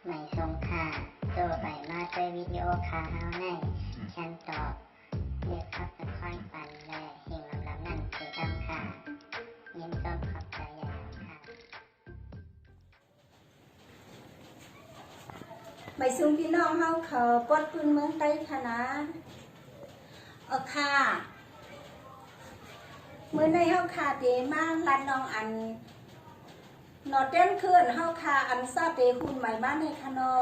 ไม่ทรงค่าตัวใบมาด้วยวิดีโอคาเฮาในฉันตอบเรียกขับเป็นค่อยปันและเฮงลำนั่นคือดำค่ะยินต้นขอบใจอย่างค่ะไปซุ่มพี่น้องเฮาเขาปดพื้นเมืองใต้ค่ะนะค่ะเมื่อในเฮาค่ะเดมาลันน้องอันนอเต้นเคลื่อนเฮาค่ะอันซาเตคุณใหม่บ้านในคณะ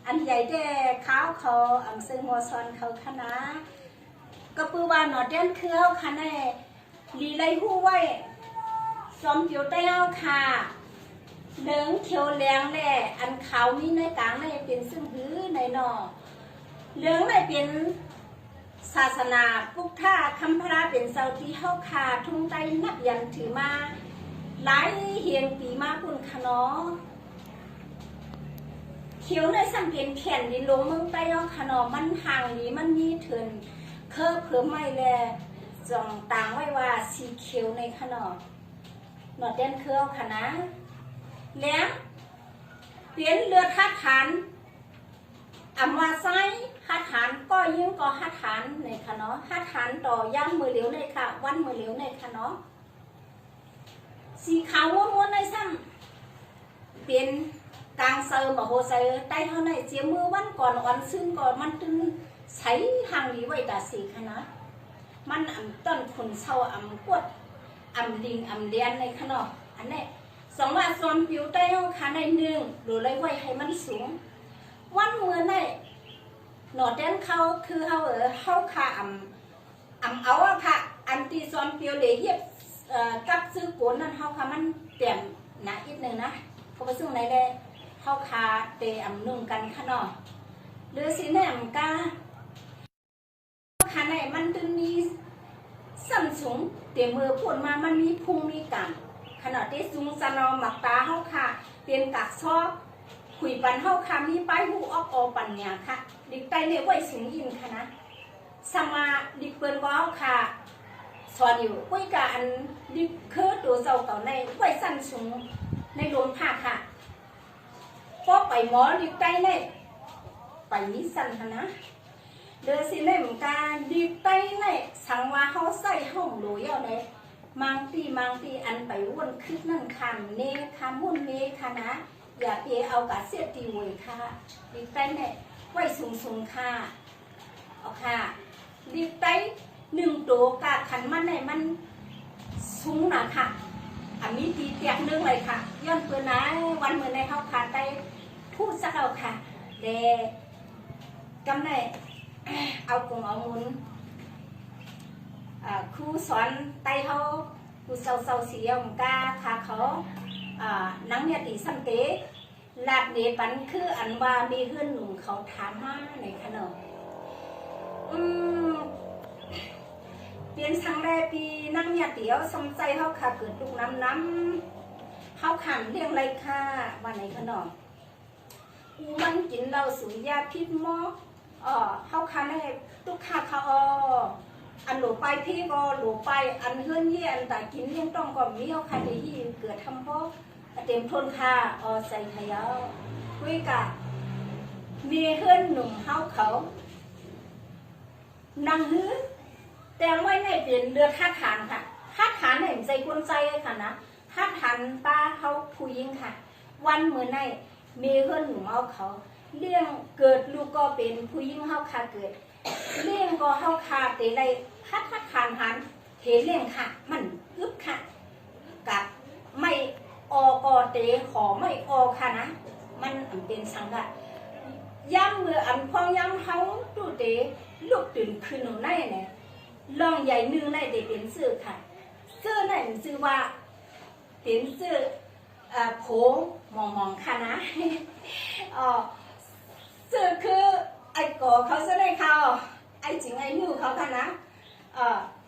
อันใหญ่แด่ข้าวเขาอันซื้อมอซอนเขาคณะก็ปือว่านอเต้นเคลื่อนค่ะในลีไลหู้ไว้ซ้อมผิวใต้เฮาค่ะเหลืองเขียวแดงแหละอันขาวมีในกลางในเป็นซึ่งหื้อในนอเหลืองในเป็นศาสนาพุทธะคำพระเป็นเสาที่เฮาขาทุ่งใต้นับยันถือมาหลายเฮียงปีมาปุ่นขนอเขียวในสังเกตแขนดินลงเมืองใต้เฮาขนอมันห่างนี้มันมีเถินเคอเพิ่มไม่แลจ่องต่างไว้ว่าสีเขียวในขนอหนอดเด่นเครือขนะแล้วเปลี่ยนเลือดหัดฐานอำว่าไซหัดฐานก็ยิ่งก็หัดฐานในค่ะเนาะหัดฐานต่อย่างมือเหลียวในค่ะวันมือเหลียวในค่ะเนาะสีขาวม้วนในซ้ำเป็นกลางเซอร์มาโฮเซอร์ใต้เท่าไหนเจียมือวันก่อนอ่อนซึ่งก่อนมันตึงใช้ห่างนี้ไว้แต่สีค่ะนะมันต้นขนเศร้ากวดลิงเลียนในค่ะเนาะอันนี้สองว่าซ้อมผิวใต้ห้องขาในหนึ่งหรือเลยไว้ให้มันสูงวันเมื่อในหนอดแดนเขาคือเขาขาเอาอะค่ะอันตีซ้อมผิวเลยเย็บกับซื้อโกนนั่นเขาขามันเต็มหนาอีกหนึ่งนะเขาไปซึ่งไหนเลยเขาขาเตะนุ่งกันค่ะเนาะหรือสิแนมกาขาในมันตึงมีสั้นสูงเตะมือพูดมามันมีพุงมีกันขณะที่สูงสนอหมักตาเฮาค่ะเปลี่ยนกากซอกขุยปันเฮาค่ะมีป้ายหูออกอปันเนี่ยค่ะดิกไตเนี่ยไว้สูงยินค่ะนะสมาดิกเปิ้นก็เฮาค่ะสอนอยู่คุยกับอันดิกคือตัวเจ้าเก่าในไว้สั้นสูงในโรงผ้าค่ะพอไปหมอดิกไตเนี่ยไปมีสั้นค่ะนะเดือสิเล่มการดิกไตเนี่ยสังว่าเฮาใส่ห้องโหลยเอาเลยมังตีอันไปวนคืบนั่นคันเนคามุ่นเนค่ะนะอย่าเปเอากาเสียตีเวยค่ะดิบไตเนี่ยไว้สูงค่ะเอาค่ะดิบไตหนึ่งตัวกาขันมันในมันสูงหนาค่ะอันนี้ตีเตียกนึงเลยค่ะย้อนเปื้อนนะวันเมื่อในเขาขาดไตพูดสักเอาค่ะเดกำไนเอากงเอามุนครูสอนไตเขาครูเศร้าเสียมกาคาเขานังเนี่ยตีสัมเตลาดเดปันคืออันว่ามีเพื่อนหนุ่มเขาถามมาในขนมเปลี่ยนสังแรปีนั่งเนี่ยเตี๋ยวสมใจเขาขาเกิดลูกน้ำเขาขันเรียงไรค่ะวันไหนขนมมันกินเราสุยาพิษหม้อเขาขันให้ทุกขาเขาอันหลูไปพี่ก็หลูไปอันเฮือนเยี่ยนแต่กินเลี้ยงต้องก็มีเอาใครได้ยี่เกิดทำเพราะเต็มทนค่ะใส่ขยะคุยกับมีเฮือนหนุ่มเฮาเขานั่งฮื้อแต่ไว้ในเป็นเรือท่าฐานค่ะท่าฐานเห็นใจกวนใจค่ะนะท่าฐานตาเขาผู้หญิงค่ะวันเหมือนในมีเฮือนหนุ่มเฮาเขาเลี้ยงเกิดลูกก็เป็นผู้หญิงเฮาค่ะเกิดเลี้ยงก็เฮาค่ะแต่ไรทัดหันเห็นเลี้ยงค่ะมันอึบค่ะกับไม่กอเตะขอไม่ค่ะนะมันเป็นสังกัดย่ำเมื่อพองย่ำเฮาตู้เตะลูกตื่นขึ้นหนูในเนี่ยลองใหญ่นึงในเตะเป็นเสื้อค่ะเสื้อนั่นชื่อว่าเป็นเสื้อโผมองค่ะนะเสื้อคือไอ้ก่อเขาจะได้เขาไอ้จริงไอ้นู่เขาค่ะนะ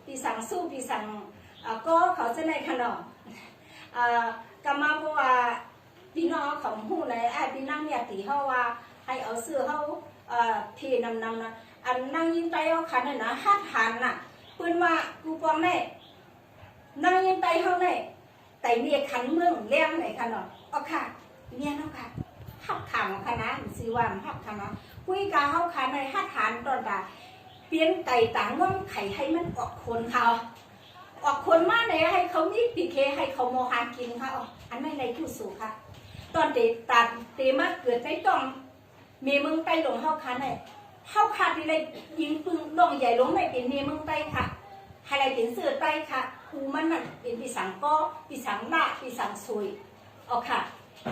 ปีสังสู้ปีสังก็เขาจะได้ขนมกมาเพราะว่าพี่น้องของหูในไอ้พี่นั่งเนี่ยตีเขาว่าให้เอาเสื้อเขาพี่นำนะอันนั่งยิงไตเอาขันน่ะฮัดหันน่ะเพื่อนว่ากูปองแน่นั่งยิงไตเขาแน่แต่เนี่ยขันเมืองเลี้ยงไหนขนมค่ะเนี่ยนะค่ะ หักขังคณะสิว่าหักคณะคุยกับเฮาค่ะในหัดฐานตอนตาเปลี่ยนไก่ต่างว่าไข่ให้มันออกคนเขาออกคนมาไหนให้เขามีปีเคให้เขาโมหากินค่ะอันนั้นในผู้สูค่ะตอนเด็กตัดเตมาเกิดในต้องมีเมืองไต้หลงเฮาค่ะในเฮาค่ะที่ได้ยิงปืนลงใหญ่ลงในเป็นมีเมืองไต้ค่ะอะไรเป็นเสือไต้ค่ะคูมันนั่นเป็นปีสังก็ปีสังละปีสังซุยเอาค่ะ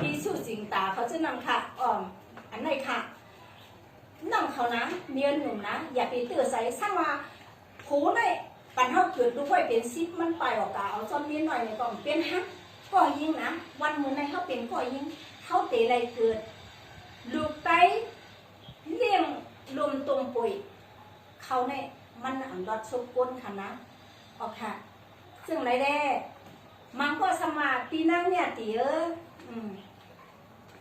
ปีสู้จิงตาเขาจะนำค่ะอันไหนค่ะนั่งเขานะเมียหนุ่มนะอย่าไปเตือนใส่สร้างมาผูในปันเท่าเกิดดูไว้เป็นซิปมันไปออกกาเอาจนเมียหน่อยเนี่ยต้องเป็นฮักก็ยิงนะวันมือในเขาเป็นก็ยิงเขาเตะอะไรเกิดลูกไตเลี้ยงลมตรงปุ๋ยเขาเนี่ยมันอันดอดสุกก้นค่ะนะออกค่ะซึ่งไรแด้มันก็สมาปีนั่งเนี่ยตี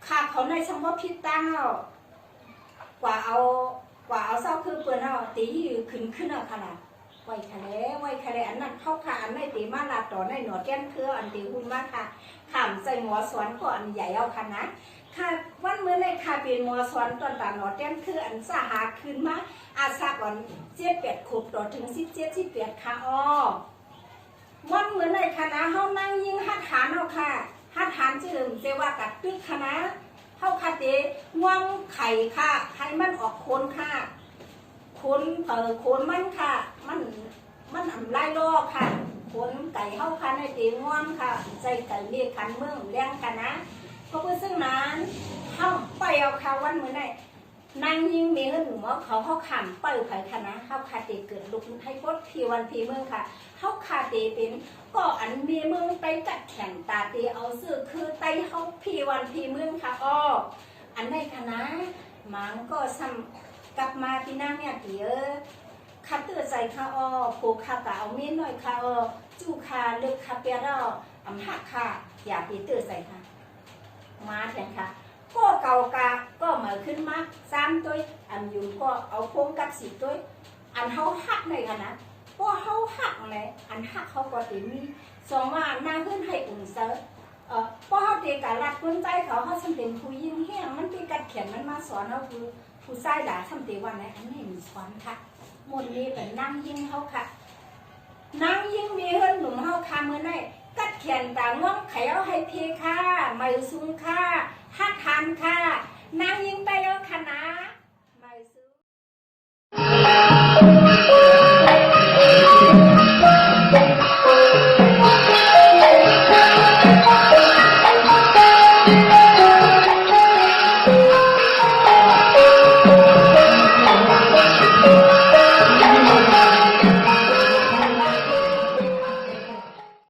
ขาเขาในสมมติพิษตั้งเอากว่าเอาเศร้าคือเปิดเอาตีอยู่ขึ้นเอาขนาดไว้ทะเลอันนั้นเข้าขาอันไม่ตีมาลาต่อในหนวดแก้มเคืออันตีหุ่นมากค่ะขามใส่หมอสวนก็อันใหญ่เอาค่ะนะค่ะวันเมื่อในค่ะเป็นหมอสวนตอนตาหนวดแก้มคืออันสาหาขึ้นมาอาซาก่อน7-8 ขวบต่อถึง17-18ค่ะวันเมื่อในคณะเฮานั่งยิงหัดฐานเอาค่ะหัดฐานจื่มเจว่ากัดตึกคณะเฮาคาเตง่วงไข่ค่ะให้มันออกโคนค่ะโคนมันค่ะมันอันไล่ล่อค่ะโคนไก่เฮาค่ะในเตง่วงค่ะใจไก่เรียกขันเมืองเลี้ยงค่ะนะเพราะเพื่อซึ่งนั้นเฮาไปเอาค่ะวันเมื่อในนางยิงเมียหนุ่มเขาขำเปิดไผ่คณะเขาคาเตเกิดลุกให้พดพีวันพีเมืองค่ะเขาคาเตเป็นก็อันเมียเมืองไปกัดแข่งตาเตเอาซื้อคือไตเขาพีวันพีเมืองค่ะอันในคณะมันก็ซ้ำกลับมาที่นั่งเนี่ยเตี๋ยคัดเตือนใจค่ะผูกค่ะแต่เอาเมียหน่อยค่ะจูค่ะเลือกค่ะเปียร์หักค่ะอย่าตีเตือนใจค่ะมาเถอะค่ะก็เก่ากาก็เหมือนขึ้นมา3 ตัวอันอยู่ก็เอาโค้งกับ10 ตัวอันเขาหักในขณะก็เขาหักเลยอันหักเขาก็ตีมี2 ว่านั่งขึ้นให้อุ่นเซอก็เขาตีการรัดกุญใจเขาสำเร็จผู้ยิ่งแห้งมันตีกัดเขียนมันมาสอนเขาคือผู้ชายด่าสำเร็จวันไหนอันนี้มีสอนค่ะหมดนี้เป็นนั่งยิ่งเขาค่ะนั่งยิ่งมีเฮือนหนุ่มเขาค่ะเมื่อไหร่กัดเขียนต่างง่วงไขเอาให้เพค่ะไม่ซุ้งค่ะหักทันค่ะนางยิงไปแล้วค่ะนะไม่ซื้อ